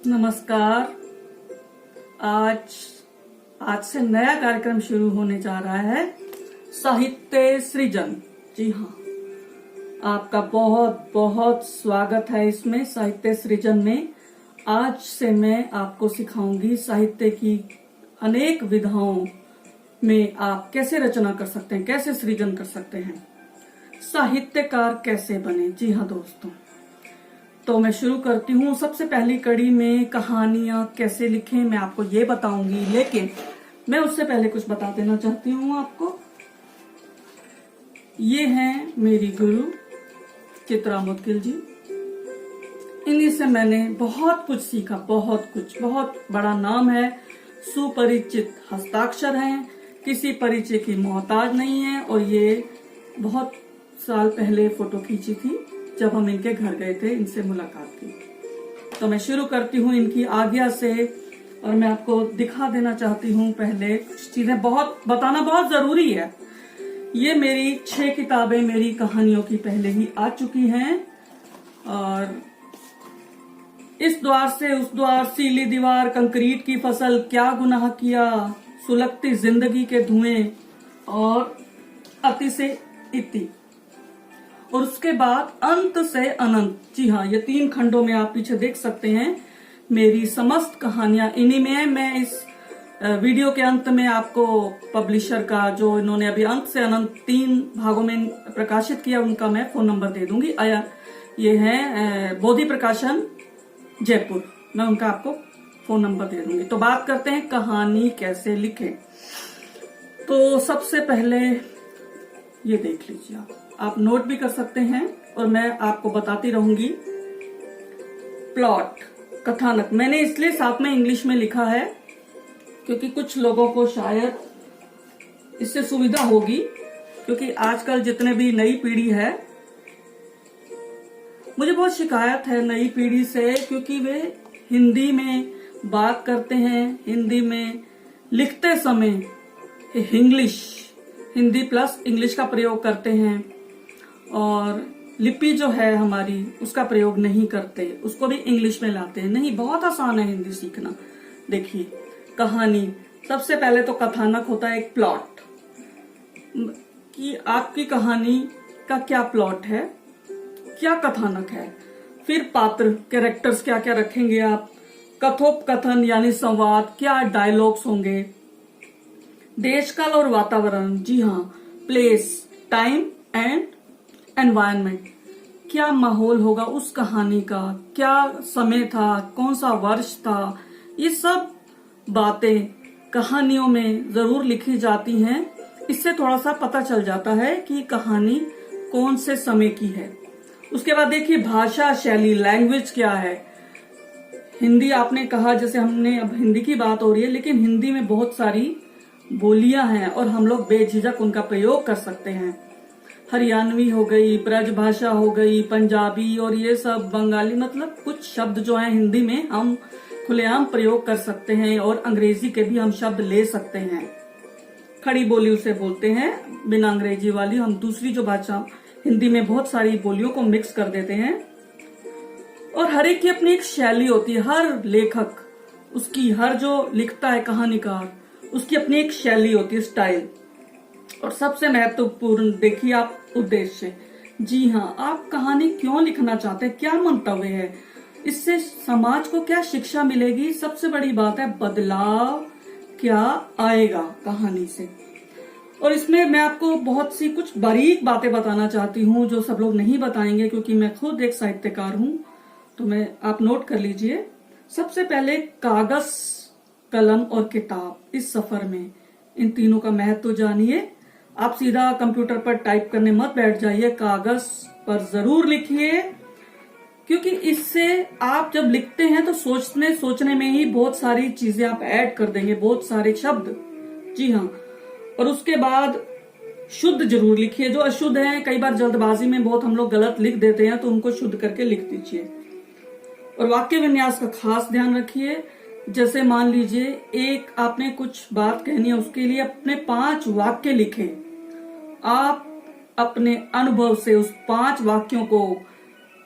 नमस्कार। आज से नया कार्यक्रम शुरू होने जा रहा है, साहित्य सृजन। जी हाँ, आपका बहुत बहुत स्वागत है इसमें, साहित्य सृजन में। आज से मैं आपको सिखाऊंगी साहित्य की अनेक विधाओं में आप कैसे रचना कर सकते हैं, कैसे सृजन कर सकते हैं, साहित्यकार कैसे बने। जी हाँ दोस्तों, तो मैं शुरू करती हूँ। सबसे पहली कड़ी में कहानियां कैसे लिखें मैं आपको ये बताऊंगी, लेकिन मैं उससे पहले कुछ बता देना चाहती हूँ आपको। ये हैं मेरी गुरु चित्रा मुदगिल जी। इन्हीं से मैंने बहुत कुछ सीखा, बहुत कुछ। बहुत बड़ा नाम है, सुपरिचित हस्ताक्षर हैं, किसी परिचय की मोहताज नहीं है। और ये बहुत साल पहले फोटो खींची थी जब हम इनके घर गए थे, इनसे मुलाकात की। तो मैं शुरू करती हूँ इनकी आज्ञा से, और मैं आपको दिखा देना चाहती हूँ पहले कुछ चीजें। बहुत बताना बहुत जरूरी है। ये मेरी 6 किताबें मेरी कहानियों की पहले ही आ चुकी हैं, और इस द्वार से उस द्वार, सीली दीवार, कंक्रीट की फसल, क्या गुनाह किया, सुलगती जिंदगी के धुएं, और अति से इति, और उसके बाद अंत से अनंत। जी हाँ, ये 3 खंडों में आप पीछे देख सकते हैं। मेरी समस्त कहानियां इन्हीं में है। मैं इस वीडियो के अंत में आपको पब्लिशर का, जो इन्होंने अभी अंत से अनंत 3 भागों में प्रकाशित किया, उनका मैं फोन नंबर दे दूंगी। ये है बोधि प्रकाशन जयपुर, मैं उनका आपको फोन नंबर दे दूंगी। तो बात करते हैं कहानी कैसे लिखें। तो सबसे पहले ये देख लीजिए, आप नोट भी कर सकते हैं, और मैं आपको बताती रहूंगी। प्लॉट, कथानक, मैंने इसलिए साथ में इंग्लिश में लिखा है क्योंकि कुछ लोगों को शायद इससे सुविधा होगी, क्योंकि आजकल जितने भी नई पीढ़ी है, मुझे बहुत शिकायत है नई पीढ़ी से, क्योंकि वे हिंदी में बात करते हैं, हिंदी में लिखते समय हिंदी प्लस इंग्लिश का प्रयोग करते हैं, और लिपि जो है हमारी उसका प्रयोग नहीं करते, उसको भी इंग्लिश में लाते हैं। नहीं, बहुत आसान है हिंदी सीखना। देखिए, कहानी, सबसे पहले तो कथानक होता है, एक प्लॉट, कि आपकी कहानी का क्या प्लॉट है, क्या कथानक है। फिर पात्र, कैरेक्टर्स क्या क्या रखेंगे आप, कथोपकथन यानी संवाद, क्या डायलॉग्स होंगे, देश काल और वातावरण, जी हाँ, प्लेस, टाइम एंड एनवायरनमेंट, क्या माहौल होगा उस कहानी का, क्या समय था, कौन सा वर्ष था। ये सब बातें कहानियों में जरूर लिखी जाती हैं। इससे थोड़ा सा पता चल जाता है कि कहानी कौन से समय की है। उसके बाद देखिए, भाषा शैली, लैंग्वेज क्या है। हिंदी आपने कहा, जैसे हमने, अब हिंदी की बात हो रही है, लेकिन हिंदी में बहुत सारी बोलियां हैं और हम लोग बेझिझक उनका प्रयोग कर सकते हैं। हरियाणवी हो गई, ब्रज भाषा हो गई, पंजाबी, और ये सब बंगाली, मतलब कुछ शब्द जो हैं हिंदी में हम खुलेआम प्रयोग कर सकते हैं, और अंग्रेजी के भी हम शब्द ले सकते हैं। खड़ी बोली उसे बोलते हैं, बिना अंग्रेजी वाली। हम दूसरी जो भाषा, हिंदी में बहुत सारी बोलियों को मिक्स कर देते हैं, और हर एक की अपनी एक शैली होती है। हर लेखक, उसकी, हर जो लिखता है कहानीकार, उसकी अपनी एक शैली होती है, स्टाइल। और सबसे महत्वपूर्ण देखिए आप, उद्देश्य। जी हाँ, आप कहानी क्यों लिखना चाहते हैं, क्या मंतव्य है, इससे समाज को क्या शिक्षा मिलेगी। सबसे बड़ी बात है, बदलाव क्या आएगा कहानी से। और इसमें मैं आपको बहुत सी कुछ बारीक बातें बताना चाहती हूँ, जो सब लोग नहीं बताएंगे, क्योंकि मैं खुद एक साहित्यकार हूँ। तो आप नोट कर लीजिए। सबसे पहले कागज, कलम और किताब, इस सफर में इन तीनों का महत्व जानिए। आप सीधा कंप्यूटर पर टाइप करने मत बैठ जाइए, कागज पर जरूर लिखिए, क्योंकि इससे आप जब लिखते हैं तो सोचने में ही बहुत सारी चीजें आप ऐड कर देंगे, बहुत सारे शब्द। जी हाँ, और उसके बाद शुद्ध जरूर लिखिए। जो अशुद्ध है, कई बार जल्दबाजी में बहुत हम लोग गलत लिख देते हैं, तो उनको शुद्ध करके लिख दीजिए। और वाक्य विन्यास का खास ध्यान रखिए। जैसे मान लीजिए, एक आपने कुछ बात कहनी है, उसके लिए अपने 5 वाक्य लिखे। आप अपने अनुभव से उस 5 वाक्यों को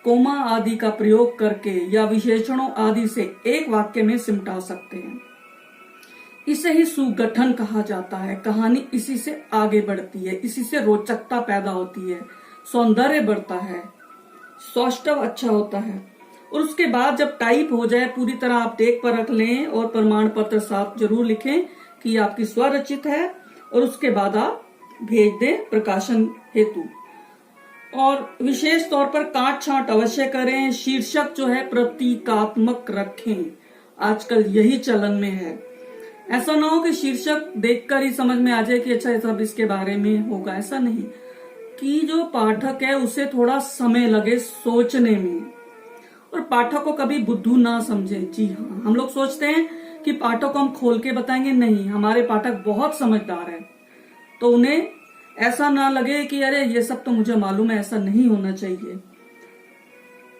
कोमा आदि का प्रयोग करके या विशेषणों आदि से एक वाक्य में सिमटा सकते हैं। इसे ही सुगठन कहा जाता है। कहानी इसी से आगे बढ़ती है, इसी से रोचकता पैदा होती है, सौंदर्य बढ़ता है, सौष्ठव अच्छा होता है। और उसके बाद जब टाइप हो जाए पूरी तरह आप देख परख लें और प्रमाण पत्र साथ जरूर लिखें कि आपकी स्वरचित है, और उसके बाद आप भेज दें प्रकाशन हेतु। और विशेष तौर पर काट छांट अवश्य करें। शीर्षक जो है प्रतीकात्मक रखें, आजकल यही चलन में है। ऐसा ना हो कि शीर्षक देखकर ही समझ में आ जाए कि अच्छा सब इसके बारे में होगा, ऐसा नहीं। कि जो पाठक है उसे थोड़ा समय लगे सोचने में, और पाठक को कभी बुद्धू ना समझे। जी हाँ, हम लोग सोचते हैं कि पाठक को हम खोल के बताएंगे, नहीं, हमारे पाठक बहुत समझदार है, तो उन्हें ऐसा ना लगे कि अरे ये सब तो मुझे मालूम है, ऐसा नहीं होना चाहिए।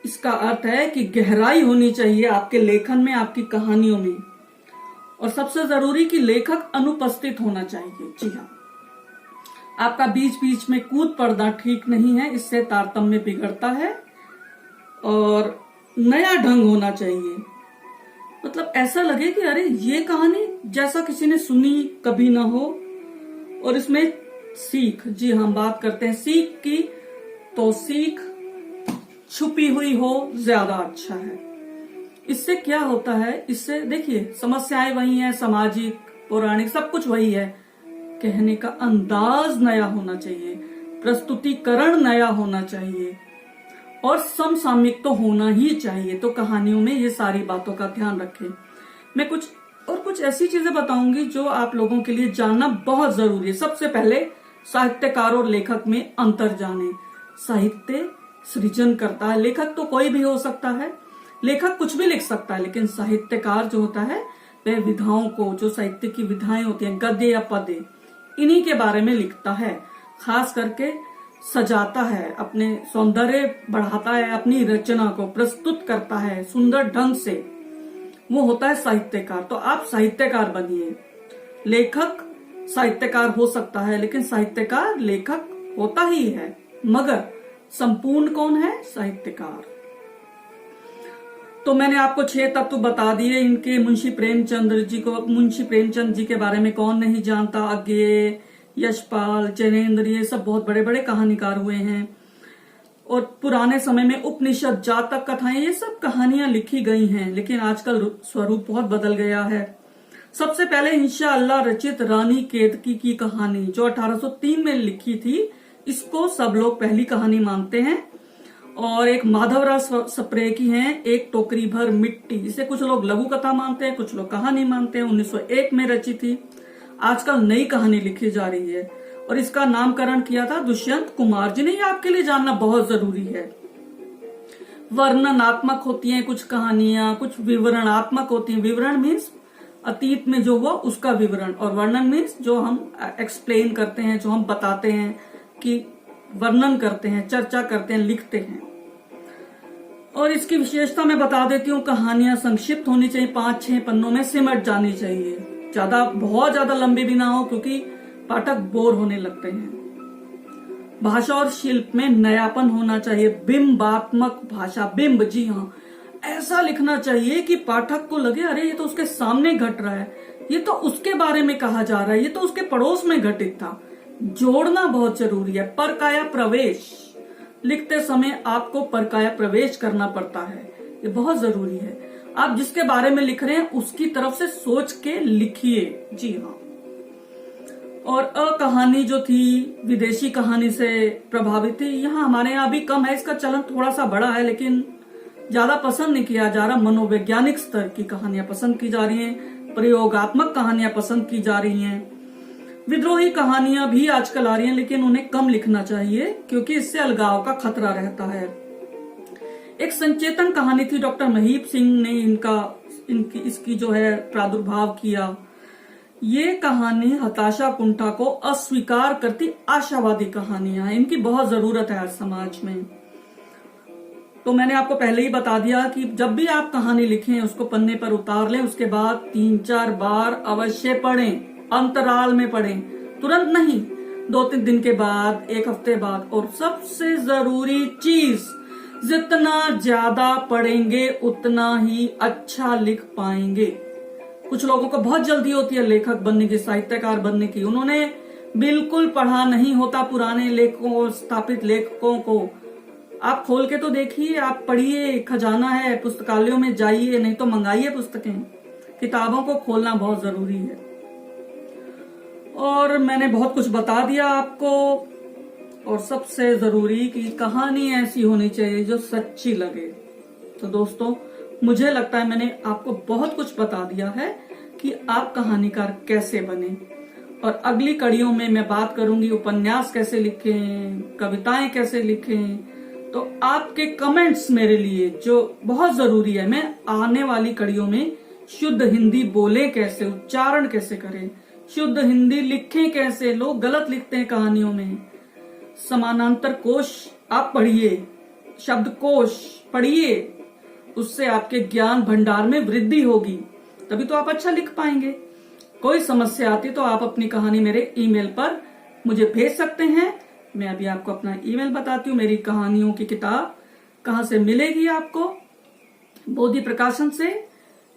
इसका अर्थ है कि गहराई होनी चाहिए आपके लेखन में, आपकी कहानियों में, और सबसे जरूरी कि लेखक अनुपस्थित होना चाहिए। जी हाँ, आपका बीच बीच में कूद पड़ना ठीक नहीं है, इससे तारतम्य बिगड़ता है। और नया ढंग होना चाहिए, मतलब ऐसा लगे कि अरे ये कहानी जैसा किसी ने सुनी कभी ना हो। और इसमें सीख, जी हम बात करते हैं सीख की, तो सीख छुपी हुई हो ज्यादा अच्छा है। इससे क्या होता है, इससे देखिए समस्याएं वही हैं, सामाजिक पौराणिक सब कुछ वही है। कहने का अंदाज नया होना चाहिए, प्रस्तुतिकरण नया होना चाहिए, और समसामयिक तो होना ही चाहिए। तो कहानियों में ये सारी बातों का ध्यान रखें। मैं कुछ ऐसी चीजें बताऊंगी जो आप लोगों के लिए जानना बहुत जरूरी है। सबसे पहले साहित्यकार और लेखक में अंतर जाने। साहित्य सृजन करता है, लेखक तो कोई भी हो सकता है, लेखक कुछ भी लिख सकता है, लेकिन साहित्यकार जो होता है वह विधाओं को, जो साहित्य की विधाएं होती हैं, गद्य या पद्य, इन्हीं के बारे में लिखता है। खास करके सजाता है, अपने सौंदर्य बढ़ाता है, अपनी रचना को प्रस्तुत करता है सुंदर ढंग से, वो होता है साहित्यकार। तो आप साहित्यकार बनिए। लेखक साहित्यकार हो सकता है, लेकिन साहित्यकार लेखक होता ही है, मगर संपूर्ण कौन है? साहित्यकार। तो मैंने आपको 6 तत्व बता दिए इनके। मुंशी प्रेमचंद जी के बारे में कौन नहीं जानता। अज्ञेय, यशपाल, जैनेन्द्र, ये सब बहुत बड़े बड़े कहानीकार हुए हैं। और पुराने समय में उपनिषद, जातक कथाएं, ये सब कहानियां लिखी गई हैं, लेकिन आजकल स्वरूप बहुत बदल गया है। सबसे पहले इंशाअल्लाह रचित रानी केतकी की कहानी जो 1803 में लिखी थी, इसको सब लोग पहली कहानी मानते हैं। और एक माधवराव सप्रे की है, एक टोकरी भर मिट्टी, इसे कुछ लोग लघु कथा मानते हैं, कुछ लोग कहानी मानते हैं। 1901 में रची थी। आजकल नई कहानी लिखी जा रही है, और इसका नामकरण किया था दुष्यंत कुमार जी ने। ये आपके लिए जानना बहुत जरूरी है। वर्णनात्मक होती हैं कुछ कहानियां, कुछ विवरणात्मक होती हैं। विवरण मीन्स अतीत में जो हुआ उसका विवरण, और वर्णन मीन्स जो हम एक्सप्लेन करते हैं, जो हम बताते हैं, कि वर्णन करते हैं, चर्चा करते हैं, लिखते हैं। और इसकी विशेषता मैं बता देती हूँ, कहानियां संक्षिप्त होनी चाहिए, 5-6 पन्नों में सिमट जानी चाहिए, बहुत ज्यादा लंबी भी ना हो, क्योंकि पाठक बोर होने लगते हैं। भाषा और शिल्प में नयापन होना चाहिए, बिंबात्मक भाषा, बिंब, जी हाँ, ऐसा लिखना चाहिए कि पाठक को लगे अरे ये तो उसके सामने घट रहा है, ये तो उसके बारे में कहा जा रहा है, ये तो उसके पड़ोस में घटित था। जोड़ना बहुत जरूरी है। परकाया प्रवेश, लिखते समय आपको परकाया प्रवेश करना पड़ता है, ये बहुत जरूरी है। आप जिसके बारे में लिख रहे हैं उसकी तरफ से सोच के लिखिए। जी हाँ। और कहानी जो थी विदेशी कहानी से प्रभावित थी, यहाँ हमारे यहाँ भी कम है, इसका चलन थोड़ा सा बड़ा है, लेकिन ज्यादा पसंद नहीं किया जा रहा। मनोवैज्ञानिक स्तर की कहानियां पसंद की जा रही हैं, प्रयोगात्मक कहानियां पसंद की जा रही हैं। विद्रोही कहानियां भी आजकल आ रही हैं, लेकिन उन्हें कम लिखना चाहिए, क्योंकि इससे अलगाव का खतरा रहता है। एक संचेतन कहानी थी, डॉक्टर महीप सिंह ने इसकी जो है प्रादुर्भाव किया। ये कहानी हताशा कुंठा को अस्वीकार करती आशावादी कहानियां हैं, इनकी बहुत जरूरत है आज समाज में। तो मैंने आपको पहले ही बता दिया कि जब भी आप कहानी लिखें उसको पन्ने पर उतार लें, उसके बाद 3-4 बार अवश्य पढ़ें, अंतराल में पढ़ें, तुरंत नहीं, 2-3 दिन के बाद, 1 हफ्ते बाद। और सबसे जरूरी चीज, जितना ज्यादा पढ़ेंगे उतना ही अच्छा लिख पाएंगे। कुछ लोगों को बहुत जल्दी होती है लेखक बनने की, साहित्यकार बनने की। उन्होंने बिल्कुल पढ़ा नहीं होता पुराने लेखकों, स्थापित लेखकों को। आप खोल के तो देखिए, आप पढ़िए, खजाना है, पुस्तकालयों में जाइए, नहीं तो मंगाइए पुस्तकें। किताबों को खोलना बहुत जरूरी है। और मैंने बहुत कुछ बता दिया आपको। और सबसे जरूरी कि कहानी ऐसी होनी चाहिए जो सच्ची लगे। तो दोस्तों, मुझे लगता है मैंने आपको बहुत कुछ बता दिया है कि आप कहानीकार कैसे बने। और अगली कड़ियों में मैं बात करूंगी उपन्यास कैसे लिखें, कविताएं कैसे लिखें। तो आपके कमेंट्स मेरे लिए जो बहुत जरूरी है। मैं आने वाली कड़ियों में शुद्ध हिंदी बोले कैसे, उच्चारण कैसे करें, शुद्ध हिंदी लिखें कैसे, लोग गलत लिखते हैं कहानियों में। समानांतर कोश आप पढ़िए, शब्दकोश पढ़िए, उससे आपके ज्ञान भंडार में वृद्धि होगी, तभी तो आप अच्छा लिख पाएंगे। कोई समस्या आती तो आप अपनी कहानी मेरे ईमेल पर मुझे भेज सकते हैं। मैं अभी आपको अपना ईमेल बताती हूँ। मेरी कहानियों की किताब कहाँ से मिलेगी आपको? बोधि प्रकाशन से।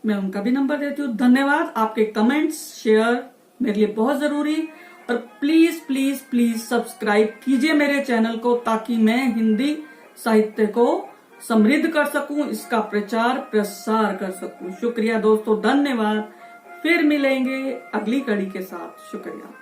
मैं उनका भी नंबर देती हूँ। धन्यवाद। आपके कमेंट्स, शेयर मेरे लिए बहुत जरूरी। और प्लीज प्लीज प्लीज सब्सक्राइब कीजिए मेरे चैनल को, ताकि मैं हिंदी साहित्य को समृद्ध कर सकूं, इसका प्रचार प्रसार कर सकूं। शुक्रिया दोस्तों, धन्यवाद। फिर मिलेंगे अगली कड़ी के साथ। शुक्रिया।